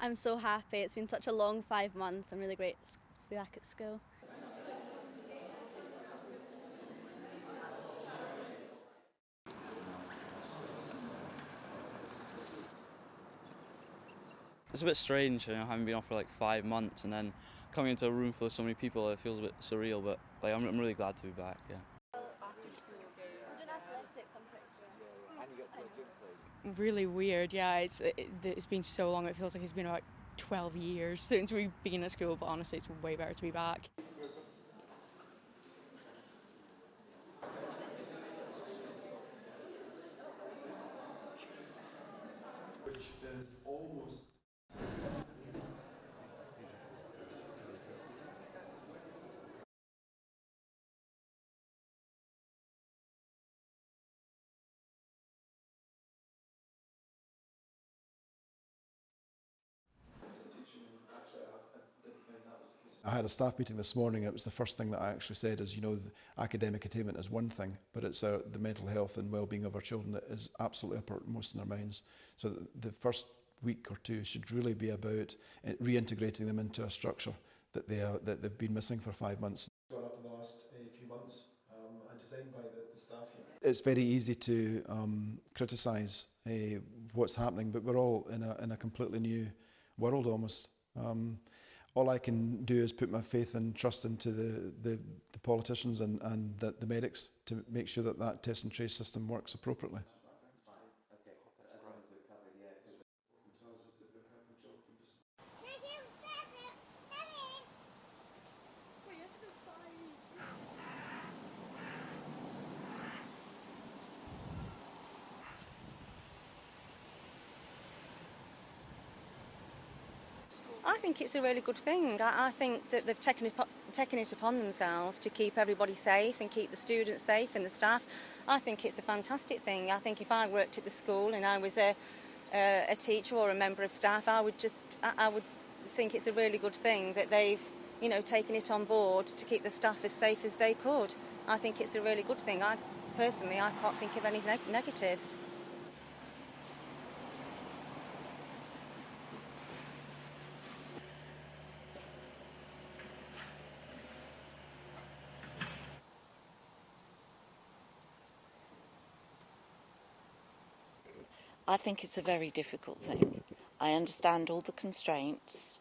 I'm so happy. It's been such a long 5 months. I'm really great to be back at school. It's a bit strange, having been off for like 5 months and then coming into a room full of so many people. It feels a bit surreal, but I'm really glad to be back. Yeah. Really weird, yeah. It's been so long. It feels like it's been about 12 years since we've been at school, but honestly, it's way better to be back. Which is almost I had a staff meeting this morning. It was the first thing that I actually said is, the academic attainment is one thing, but it's the mental health and well-being of our children that is absolutely uppermost in our minds. So the first week or two should really be about reintegrating them into a structure that they've been missing for 5 months. Gone up in the last few months and designed by the staff here. It's very easy to criticise what's happening, but we're all in a completely new world almost. All I can do is put my faith and trust into the politicians and the medics to make sure that test and trace system works appropriately. I think it's a really good thing. I think that they've taken it upon themselves to keep everybody safe and keep the students safe and the staff. I think it's a fantastic thing. I think if I worked at the school and I was a teacher or a member of staff, I would think it's a really good thing that they've taken it on board to keep the staff as safe as they could. I think it's a really good thing. I can't think of any negatives. I think it's a very difficult thing. I understand all the constraints,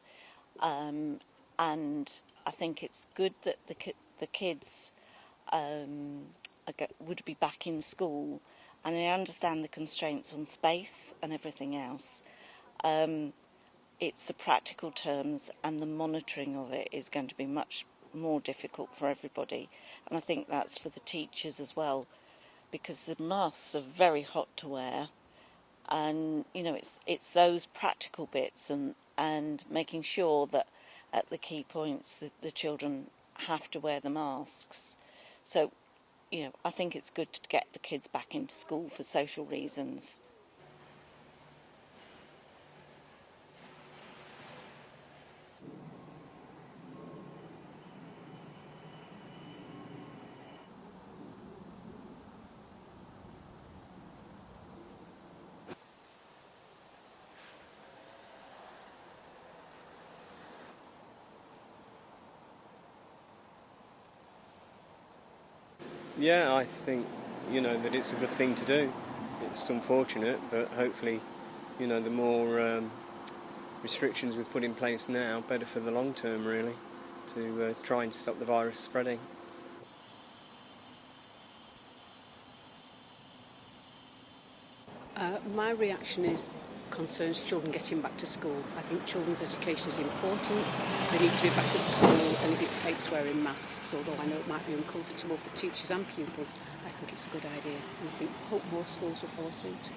and I think it's good that the kids would be back in school, and I understand the constraints on space and everything else. It's the practical terms and the monitoring of it is going to be much more difficult for everybody, and I think that's for the teachers as well, because the masks are very hot to wear. And it's those practical bits and making sure that at the key points the children have to wear the masks. So I think it's good to get the kids back into school for social reasons. Yeah, I think, that it's a good thing to do. It's unfortunate, but hopefully, the more restrictions we put in place now, better for the long term, really, to try and stop the virus spreading. My reaction concerns children getting back to school. I think children's education is important. They need to be back at school, and if it takes wearing masks, although I know it might be uncomfortable for teachers and pupils, I think it's a good idea. And I hope more schools will follow suit.